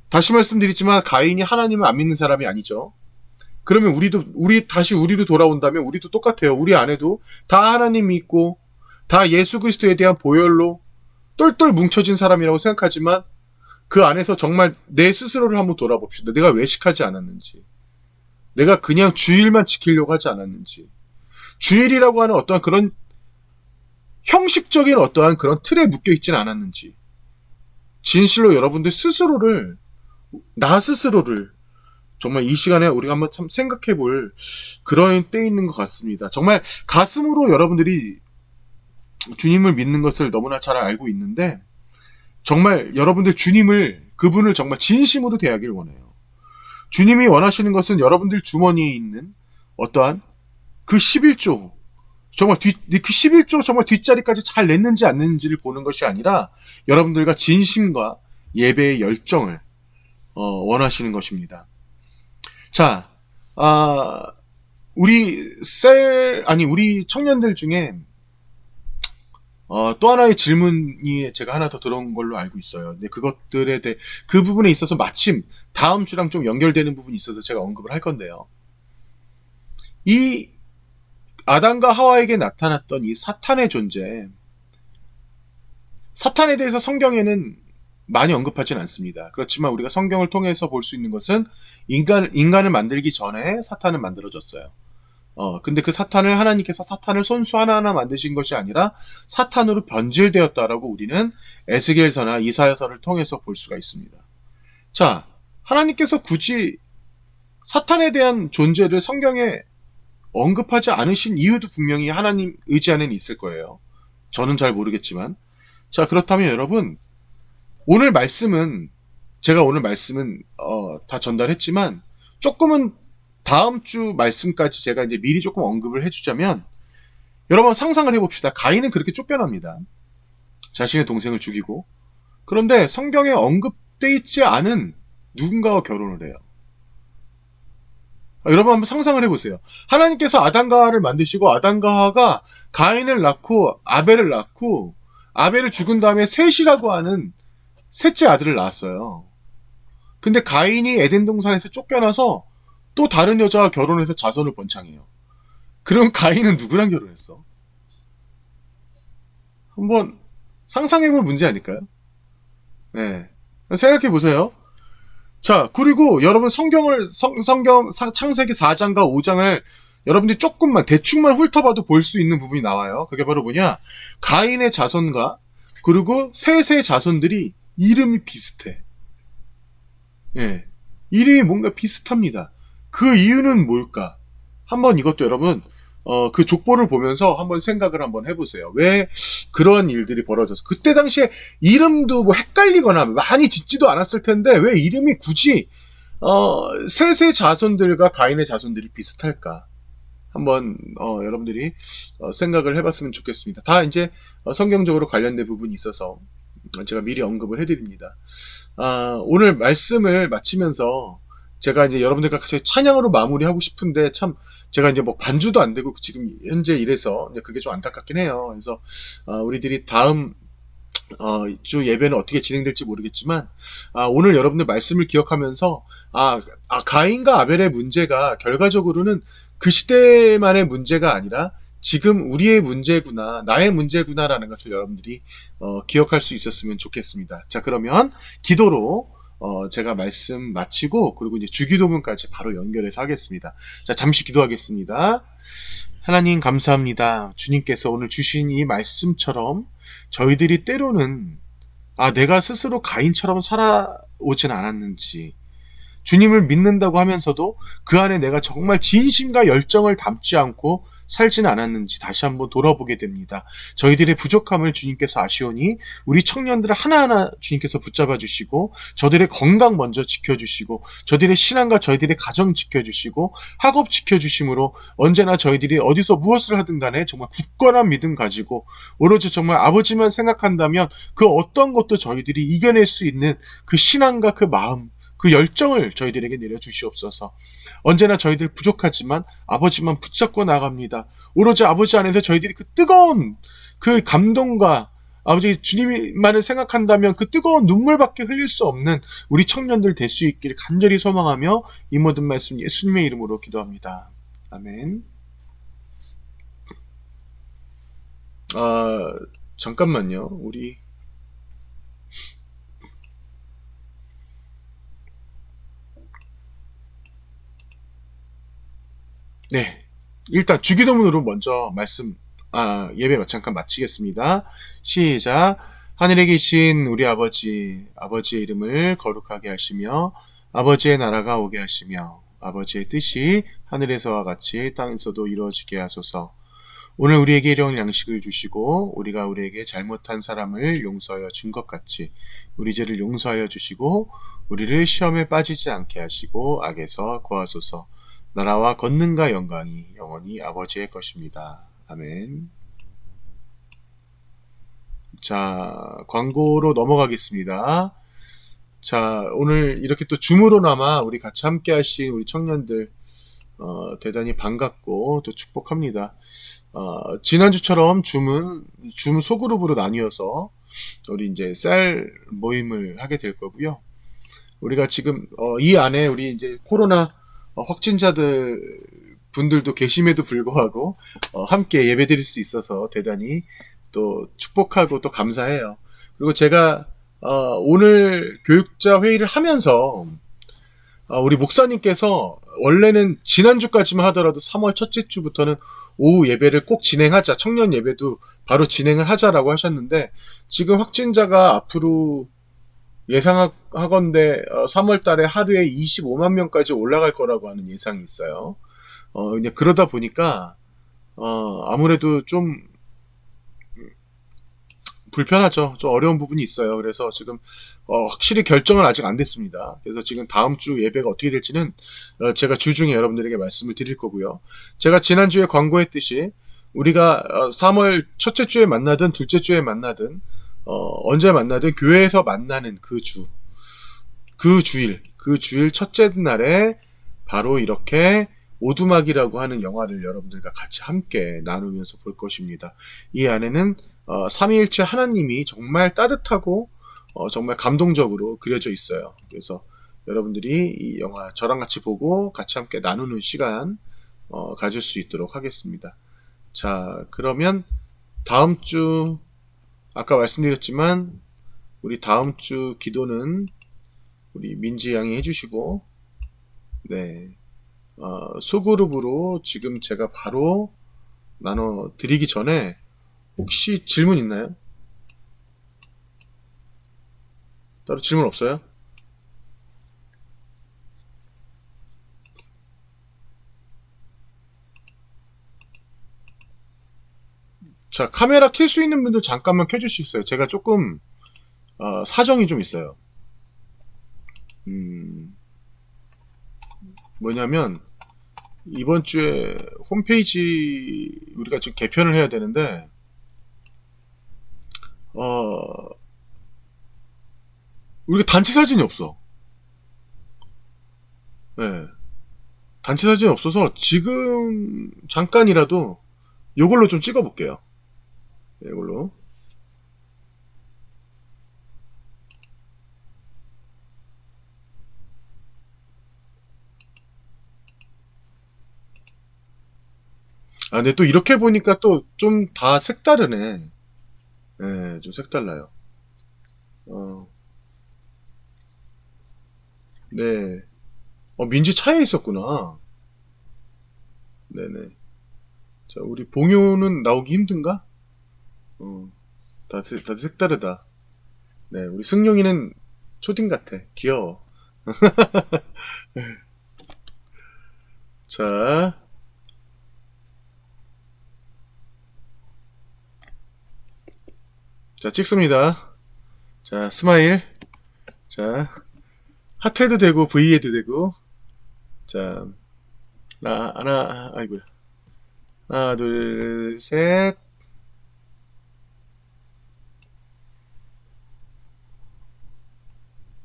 다시 말씀드리지만 가인이 하나님을 안 믿는 사람이 아니죠. 그러면 다시 우리로 돌아온다면 우리도 똑같아요. 우리 안에도 다 하나님 믿고 다 예수 그리스도에 대한 보혈로 똘똘 뭉쳐진 사람이라고 생각하지만 그 안에서 정말 내 스스로를 한번 돌아봅시다. 내가 외식하지 않았는지, 내가 그냥 주일만 지키려고 하지 않았는지, 주일이라고 하는 어떠한 그런 형식적인 어떠한 그런 틀에 묶여있지는 않았는지, 진실로 여러분들 나 스스로를 정말 이 시간에 우리가 한번 참 생각해 볼 그런 때 있는 것 같습니다. 정말 가슴으로 여러분들이 주님을 믿는 것을 너무나 잘 알고 있는데, 정말 여러분들 그분을 정말 진심으로 대하길 원해요. 주님이 원하시는 것은 여러분들 주머니에 있는 어떠한 그 11조, 정말 그 11조 정말 뒷자리까지 잘 냈는지 안 냈는지를 보는 것이 아니라 여러분들과 진심과 예배의 열정을 원하시는 것입니다. 자, 우리 청년들 중에 또 하나의 질문이 제가 하나 더 들어온 걸로 알고 있어요. 근데 그것들에 대해 그 부분에 있어서 마침 다음 주랑 좀 연결되는 부분이 있어서 제가 언급을 할 건데요. 이 아담과 하와에게 나타났던 이 사탄의 존재, 사탄에 대해서 성경에는 많이 언급하진 않습니다. 그렇지만 우리가 성경을 통해서 볼 수 있는 것은 인간을 만들기 전에 사탄을 만들어졌어요. 근데 그 사탄을 하나님께서 사탄을 손수 하나하나 만드신 것이 아니라 사탄으로 변질되었다라고 우리는 에스겔서나 이사야서를 통해서 볼 수가 있습니다. 자, 하나님께서 굳이 사탄에 대한 존재를 성경에 언급하지 않으신 이유도 분명히 하나님 의지 안에는 있을 거예요. 저는 잘 모르겠지만. 자, 그렇다면 여러분, 제가 오늘 말씀은 다 전달했지만 조금은 다음 주 말씀까지 제가 이제 미리 조금 언급을 해주자면, 여러분 상상을 해봅시다. 가인은 그렇게 쫓겨납니다. 자신의 동생을 죽이고. 그런데 성경에 언급되어 있지 않은 누군가와 결혼을 해요. 여러분 한번 상상을 해보세요. 하나님께서 아담과 하와를 만드시고 아담과 하와가 가인을 낳고 아벨을 낳고 아벨을 죽은 다음에 셋이라고 하는 셋째 아들을 낳았어요. 근데 가인이 에덴 동산에서 쫓겨나서 또 다른 여자와 결혼해서 자손을 번창해요. 그럼 가인은 누구랑 결혼했어? 한번 상상해볼 문제 아닐까요? 네. 생각해 보세요. 자, 그리고 여러분 성경 창세기 4장과 5장을 여러분들이 조금만 대충만 훑어봐도 볼 수 있는 부분이 나와요. 그게 바로 뭐냐? 가인의 자손과 그리고 셋의 자손들이 이름이 비슷해. 예. 이름이 뭔가 비슷합니다. 그 이유는 뭘까? 한번 이것도 여러분 그 족보를 보면서 한번 생각을 한번 해보세요. 왜 그런 일들이 벌어져서 그때 당시에 이름도 뭐 헷갈리거나 많이 짓지도 않았을 텐데 왜 이름이 굳이 셋의 자손들과 가인의 자손들이 비슷할까? 한번 여러분들이 생각을 해봤으면 좋겠습니다. 다 이제 성경적으로 관련된 부분이 있어서 제가 미리 언급을 해드립니다. 오늘 말씀을 마치면서 제가 이제 여러분들과 같이 찬양으로 마무리하고 싶은데 참 제가 이제 뭐 반주도 안 되고 지금 현재 이래서 이제 그게 좀 안타깝긴 해요. 그래서 우리들이 다음 주 예배는 어떻게 진행될지 모르겠지만 오늘 여러분들 말씀을 기억하면서 가인과 아벨의 문제가 결과적으로는 그 시대만의 문제가 아니라 지금 우리의 문제구나, 나의 문제구나라는 것을 여러분들이 기억할 수 있었으면 좋겠습니다. 자, 그러면 기도로 제가 말씀 마치고 그리고 이제 주기도문까지 바로 연결해서 하겠습니다. 자, 잠시 기도하겠습니다. 하나님 감사합니다. 주님께서 오늘 주신 이 말씀처럼 저희들이 때로는 내가 스스로 가인처럼 살아오진 않았는지, 주님을 믿는다고 하면서도 그 안에 내가 정말 진심과 열정을 담지 않고 살지는 않았는지 다시 한번 돌아보게 됩니다. 저희들의 부족함을 주님께서 아시오니 우리 청년들을 하나하나 주님께서 붙잡아 주시고 저들의 건강 먼저 지켜주시고 저들의 신앙과 저희들의 가정 지켜주시고 학업 지켜주심으로 언제나 저희들이 어디서 무엇을 하든 간에 정말 굳건한 믿음 가지고 오로지 정말 아버지만 생각한다면 그 어떤 것도 저희들이 이겨낼 수 있는 그 신앙과 그 마음, 그 열정을 저희들에게 내려주시옵소서. 언제나 저희들 부족하지만 아버지만 붙잡고 나갑니다. 오로지 아버지 안에서 저희들이 그 뜨거운 그 감동과 아버지 주님만을 생각한다면 그 뜨거운 눈물밖에 흘릴 수 없는 우리 청년들 될 수 있기를 간절히 소망하며 이 모든 말씀 예수님의 이름으로 기도합니다. 아멘. 잠깐만요. 네, 일단 주기도문으로 먼저 예배 잠깐 마치겠습니다. 시작. 하늘에 계신 우리 아버지의 이름을 거룩하게 하시며 아버지의 나라가 오게 하시며 아버지의 뜻이 하늘에서와 같이 땅에서도 이루어지게 하소서. 오늘 우리에게 일용할 양식을 주시고 우리가 우리에게 잘못한 사람을 용서하여 준 것 같이 우리 죄를 용서하여 주시고 우리를 시험에 빠지지 않게 하시고 악에서 구하소서. 나라와 권능과 영광이 영원히 아버지의 것입니다. 아멘. 자, 광고로 넘어가겠습니다. 자, 오늘 이렇게 또 줌으로나마 우리 같이 함께 하신 우리 청년들 대단히 반갑고 또 축복합니다. 지난주처럼 줌 소그룹으로 나뉘어서 우리 이제 셀 모임을 하게 될 거고요. 우리가 지금 이 안에 우리 이제 코로나 확진자들 분들도 계심에도 불구하고 함께 예배드릴 수 있어서 대단히 또 축복하고 또 감사해요. 그리고 제가 오늘 교육자 회의를 하면서 우리 목사님께서 원래는 지난주까지만 하더라도 3월 첫째 주부터는 오후 예배를 꼭 진행하자, 청년 예배도 바로 진행을 하자라고 하셨는데, 지금 확진자가 앞으로 예상하건대 3월 달에 하루에 25만 명까지 올라갈 거라고 하는 예상이 있어요. 이제 그러다 보니까 아무래도 좀 불편하죠. 좀 어려운 부분이 있어요. 그래서 지금 확실히 결정은 아직 안 됐습니다. 그래서 지금 다음 주 예배가 어떻게 될지는 제가 주중에 여러분들에게 말씀을 드릴 거고요. 제가 지난주에 광고했듯이 우리가 3월 첫째 주에 만나든 둘째 주에 만나든 언제 만나든 교회에서 만나는 그 주일 첫째 날에 바로 이렇게 오두막이라고 하는 영화를 여러분들과 같이 함께 나누면서 볼 것입니다. 이 안에는 삼위일체 하나님이 정말 따뜻하고 정말 감동적으로 그려져 있어요. 그래서 여러분들이 이 영화 저랑 같이 보고 같이 함께 나누는 시간 가질 수 있도록 하겠습니다. 자, 그러면 다음 주 아까 말씀드렸지만 우리 다음 주 기도는 우리 민지 양이 해주시고, 네, 소그룹으로 지금 제가 바로 나눠 드리기 전에 혹시 질문 있나요? 따로 질문 없어요? 자, 카메라 켤 수 있는 분들 잠깐만 켜줄 수 있어요? 제가 조금 사정이 좀 있어요. 뭐냐면 이번 주에 홈페이지 우리가 지금 개편을 해야 되는데 우리가 단체 사진이 없어. 네. 단체 사진이 없어서 지금 잠깐이라도 이걸로 좀 찍어 볼게요. 이걸로. 근데 또 이렇게 보니까 또 좀 다 색다르네. 네, 좀 색달라요. 네. 민지 차에 있었구나. 네네. 자, 우리 봉효는 나오기 힘든가? 다들 색다르다. 네, 우리 승용이는 초딩 같아. 귀여워. 자, 찍습니다. 자, 스마일. 자, 하트 해도 되고, V 해도 되고. 자, 아이고야. 하나, 둘, 셋.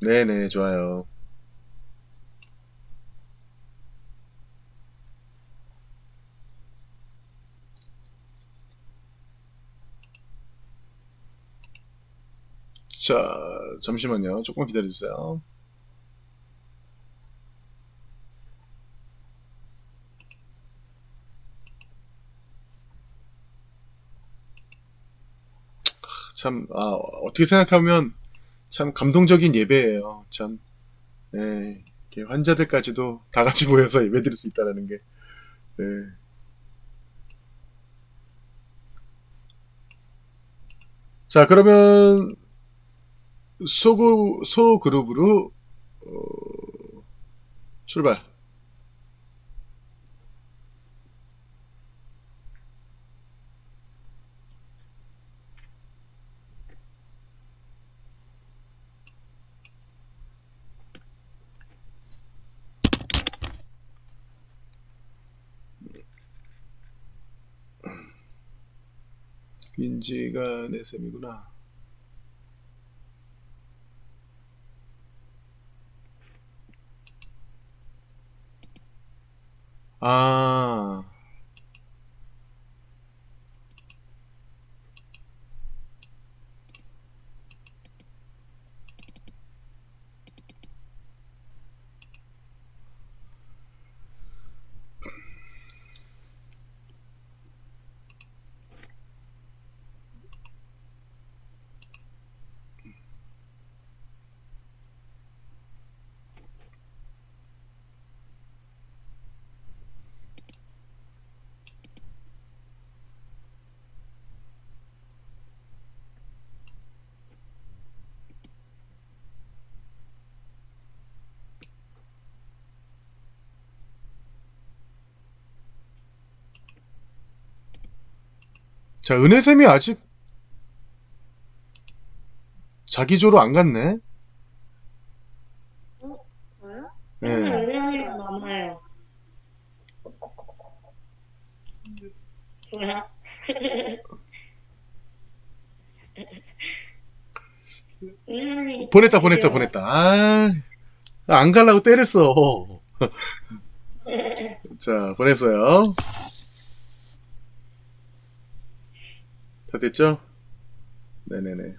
네네, 좋아요. 자, 잠시만요. 조금만 기다려주세요. 참, 어떻게 생각하면 참 감동적인 예배예요. 참, 네, 이렇게 환자들까지도 다 같이 모여서 예배 드릴 수 있다는 게, 네. 자, 그러면 소그룹으로 출발. 민지가 내 셈이구나. 아, 자, 은혜쌤이 아직 자기조로 안 갔네? 저요? 네. 맨날 은혜님만 남아요. 뭐야? 은혜님 보냈다. 드디어 아, 안 가려고 때를 써. 자, 보냈어요. 다 됐죠? 네네네.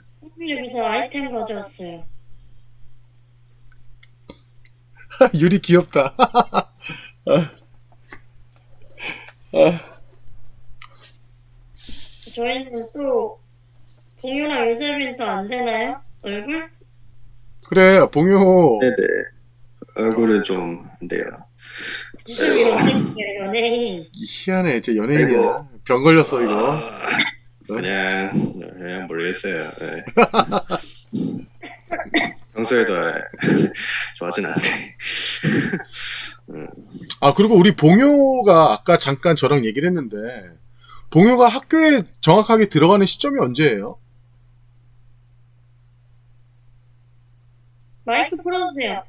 여기서 아이템 가져왔어요. 유리 귀엽다. 아, 아. 저희는 또 공유랑 요셉인 더 안 되나요? 얼굴? 그래, 봉효. 네네. 얼굴은 좀 안 돼요. 요셉이 연예인이에요, 연예인. 희한해, 진짜 연예인이야. 병 걸렸어, 이거. 그냥 모르겠어요. 네. 평소에도 좋아하진 않는데. 아, 그리고 우리 봉효가 아까 잠깐 저랑 얘기를 했는데, 봉효가 학교에 정확하게 들어가는 시점이 언제예요? 마이크 풀어주세요.